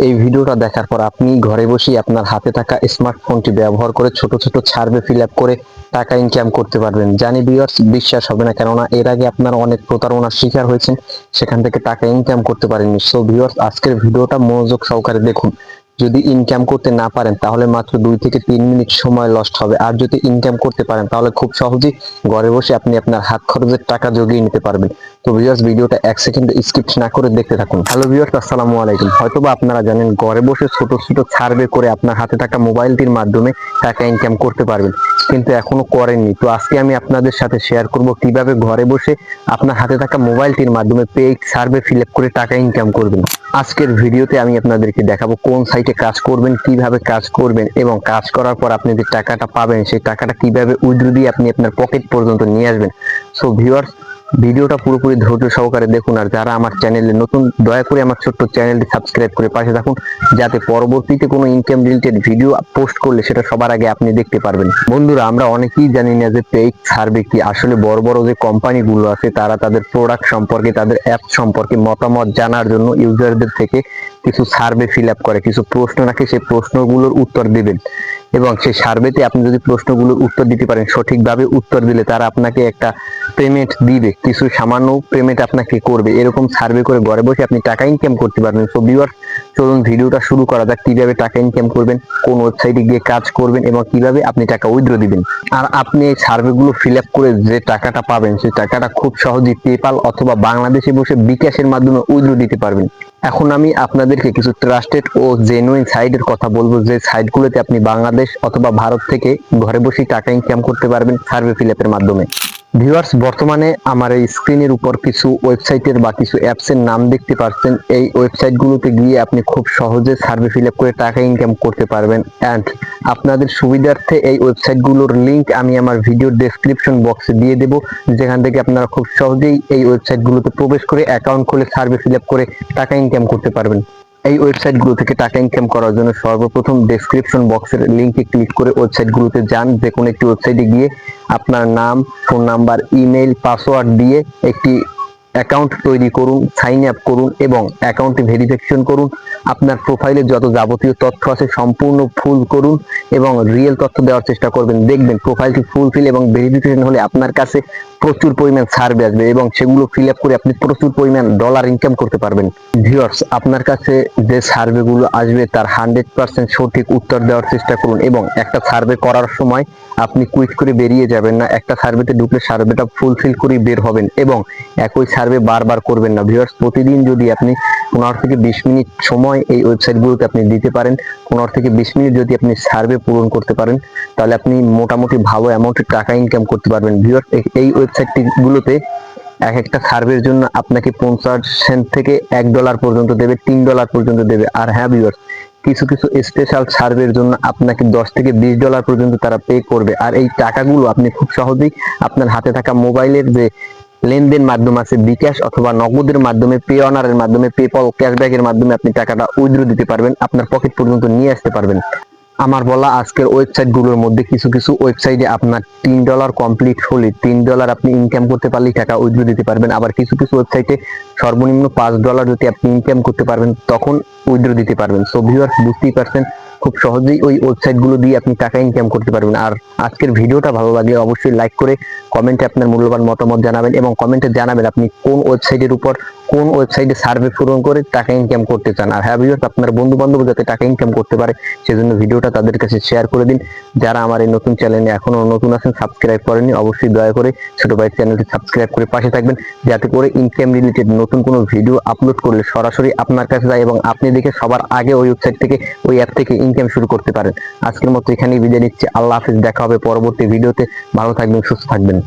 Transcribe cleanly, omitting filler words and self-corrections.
এই ভিডিওটা দেখার পর আপনি ঘরে বসেই আপনার হাতে থাকা স্মার্টফোনটি ব্যবহার করে ছোট ছোট সার্ভে ফিল আপ করে টাকা ইনকাম করতে পারবেন। জানি ভিউয়ার্স, বিশ্বাস হবে না, কেননা এর আগে আপনারা অনেক প্রতারণার শিকার হয়েছেন, সেখান থেকে টাকা ইনকাম করতে পারেননি। সো ভিউয়ার্স, আজকের ভিডিওটা মনোযোগ সহকারে দেখুন। যদি ইনকাম করতে না পারেন তাহলে মাত্র 2 থেকে 3 মিনিট সময় লস্ট হবে, আর যদি ইনকাম করতে পারেন তাহলে খুব সহজেই ঘরে বসে আপনি আপনার হাত খরচের টাকা জমিয়ে নিতে পারবেন। তো ভিউয়ার্স, ভিডিওটা 1 সেকেন্ড স্কিপ না করে দেখতে থাকুন। হ্যালো ভিউয়ার্স, আসসালামু আলাইকুম। হয়তোবা আপনারা জানেন ঘরে বসে ছোট ছোট সার্ভে করে আপনার হাতে থাকা মোবাইলটির মাধ্যমে টাকা ইনকাম করতে পারবেন, কিন্তু এখনো করেননি। তো আজকে আমি আপনাদের সাথে শেয়ার করব কিভাবে ঘরে বসে আপনার হাতে থাকা মোবাইলটির মাধ্যমে পেইড সার্ভে ফিল আপ করে টাকা ইনকাম করবেন। আজকের ভিডিওতে আমি আপনাদেরকে দেখাবো কোন সাইটে কাজ করবেন, কিভাবে কাজ করবেন, এবং কাজ করার পর আপনি যে টাকাটা পাবেন সেই টাকাটা কিভাবে উইথড্র দিয়ে আপনি আপনার পকেট পর্যন্ত নিয়ে আসবেন। সো ভিউয়ার্স, ভিডিওটা পুরোপুরি ধৈর্য সহকারে দেখুন। আর যারা আমার চ্যানেলে নতুন, দয়া করে আমার ছোট্ট চ্যানেলটি সাবস্ক্রাইব করে পাশে থাকুন, যাতে পরবর্তীতে কোনো ইনকাম রিলেটেড ভিডিও পোস্ট করলে সেটা সবার আগে আপনি দেখতে পারবেন। বন্ধুরা, আমরা অনেকেই জানি না যে পেইড সার্ভে কি। আসলে বড় বড় যে কোম্পানিগুলো আছে তারা তাদের প্রোডাক্ট সম্পর্কে, তাদের অ্যাপ সম্পর্কে মতামত জানার জন্য ইউজারদের থেকে কিছু সার্ভে ফিল আপ করে, কিছু প্রশ্ন রাখে, সেই প্রশ্নগুলোর উত্তর দেবেন। এবং সেই সার্ভেতে আপনি যদি প্রশ্নগুলোর উত্তর দিতে পারেন, সঠিকভাবে উত্তর দিলে তারা আপনাকে একটা পেমেন্ট দিবে, কিছু সামান্য পেমেন্ট আপনাকে করবে। এরকম সার্ভে করে ঘরে বসে আপনি টাকা ইনকাম করতে পারবেন। সো ভিউয়ার্স, চলুন ভিডিওটা শুরু করা যাক। কিভাবে টাকা ইনকাম করবেন, কোন ওয়েবসাইটে গিয়ে কাজ করবেন, এবং কিভাবে আপনি টাকা উইথড্র দিবেন। আর আপনি এই সার্ভেগুলো ফিল আপ করে যে টাকাটা পাবেন সেই টাকাটা খুব সহজেই পেপাল অথবা বাংলাদেশে বসে বিকাশের মাধ্যমে উইথড্র দিতে পারবেন। এখন আমি আপনাদেরকে কিছু ট্রাস্টেড ও জেনুইন সাইটের কথা বলবো, যে সাইটগুলোতে আপনি বাংলাদেশ অথবা ভারত থেকে ঘরে বসেই টাকা ইনকাম করতে পারবেন সার্ভে ফিল আপের মাধ্যমে। ভিউয়ার্স, বর্তমানে আমার এই স্ক্রিনের উপর কিছু ওয়েবসাইটের বা কিছু অ্যাপসের নাম দেখতে পাচ্ছেন। এই ওয়েবসাইটগুলোতে গিয়ে আপনি খুব সহজে সার্ভে ফিল আপ করে টাকা ইনকাম করতে পারবেন। অ্যান্ড আপনাদের সুবিধার্থে এই ওয়েবসাইটগুলোর লিঙ্ক আমি আমার ভিডিওর ডেসক্রিপশন বক্সে দিয়ে দেবো, যেখান থেকে আপনারা খুব সহজেই এই ওয়েবসাইটগুলোতে প্রবেশ করে অ্যাকাউন্ট খুলে সার্ভে ফিল আপ করে টাকা ইনকাম করতে পারবেন। এই ওয়েবসাইটগুলো থেকে টাকা ইনকাম করার জন্য সর্বপ্রথম ডেসক্রিপশন বক্সের লিঙ্কে ক্লিক করে ওয়েবসাইটগুলোতে যান। যে কোনো একটি ওয়েবসাইটে গিয়ে আপনার নাম, ফোন নাম্বার, ইমেল, পাসওয়ার্ড দিয়ে একটি অ্যাকাউন্ট তৈরি করুন, সাইন আপ করুন এবং অ্যাকাউন্টটি ভেরিফিকেশন করুন। আপনার প্রোফাইলে যত যাবতীয় তথ্য আছে সম্পূর্ণ ফুল করুন এবং রিয়েল তথ্য দেওয়ার চেষ্টা করবেন। দেখবেন প্রোফাইলটি ফুলফিল এবং ভেরিফিকেশন হলে আপনার কাছে প্রচুর পরিমাণ সার্ভে আসবে এবং সেগুলো ফিল আপ করে আপনি প্রচুর পরিমাণ ডলার ইনকাম করতে পারবেন। ভিউয়ার্স, আপনার কাছে যে সার্ভেগুলো আসবে তার 100% সঠিক উত্তর দেওয়ার চেষ্টা করুন এবং একটা সার্ভে করার সময় আপনি কুইট করে বেরিয়ে যাবেন না। একটা সার্ভেতে ঢুকলে সার্ভেটা ফুলফিল করে বের হবেন এবং একই সার্ভে বারবার করবেন না। ভিউয়ার্স, প্রতিদিন যদি আপনি 15 থেকে 20 মিনিট সময় এই ওয়েবসাইটগুলোতে আপনি দিতে পারেন, 15 থেকে 20 মিনিট যদি আপনি সার্ভে পূরণ করতে পারেন, তাহলে আপনি মোটামুটি ভালো অ্যামাউন্টের টাকা ইনকাম করতে পারবেন। ভিউয়ার্স, এই ওয়েবসাইটগুলোতে এক একটা সার্ভের জন্য আপনাকে 50 সেন্ট থেকে $1 পর্যন্ত দেবে, $3 পর্যন্ত দেবে। আর হ্যাঁ ভিউয়ার্স, কিছু কিছু স্পেশাল সার্ভের জন্য আপনাকে $10 থেকে $20 পর্যন্ত তারা পে করবে। আর এই টাকাগুলো আপনি খুব সহজেই আপনার হাতে থাকা মোবাইলের যে লেনদেন মাধ্যম আছে, বিকাশ অথবা নগদের মাধ্যমে, পে অনারের মাধ্যমে, পেপল, ক্যাশব্যাকের মাধ্যমে আপনি টাকাটা উইথড্র দিতে পারবেন, আপনার পকেট পর্যন্ত নিয়ে আসতে পারবেন। আমার বলা আজকের ওয়েবসাইটগুলোর মধ্যে কিছু কিছু ওয়েবসাইটে আপনার $3 কমপ্লিট হলে, $3 আপনি ইনকাম করতে পারলেই টাকা উইথড্র দিতে পারবেন। আবার কিছু কিছু ওয়েবসাইটে সর্বনিম্ন $5 যদি আপনি ইনকাম করতে পারবেন তখন উইথড্র দিতে পারবেন। সো ভিউয়ার্স, বুঝতেই পারছেন খুব সহজেই ওই ওয়েবসাইটগুলো দিয়ে আপনি টাকা ইনকাম করতে পারবেন। আর আজকের ভিডিওটা ভালো লাগলে অবশ্যই লাইক করে কমেন্টে আপনার মূল্যবান মতামত জানাবেন এবং কমেন্টে জানাবেন আপনি কোন ওয়েবসাইটের উপর, কোন ওয়েবসাইটে সার্ভে পূরণ করে টাকা ইনকাম করতে চান। আর হ্যাঁ ভিউয়ার্স, আপনার বন্ধু বান্ধব যাতে টাকা ইনকাম করতে পারে সেজন্য ভিডিওটা তাদের কাছে শেয়ার করে দিন। যারা আমার এই নতুন চ্যানেলে এখনো নতুন আছেন, সাবস্ক্রাইব করেননি, অবশ্যই দয়া করে ছোট ভাইয়ের চ্যানেলটি সাবস্ক্রাইব করে পাশে থাকবেন, যাতে করে ইনকাম রিলেটেড নতুন কোনো ভিডিও আপলোড করলে সরাসরি আপনার কাছে যায় এবং আপনি দেখে সবার আগে ওই ওয়েবসাইট থেকে, ওই অ্যাপ থেকে ইনকাম শুরু করতে পারেন। আজকের মতো এখানেই বিদায় নিচ্ছি। আল্লাহ হাফিজ, দেখা হবে পরবর্তী ভিডিওতে। ভালো থাকবেন, সুস্থ থাকবেন।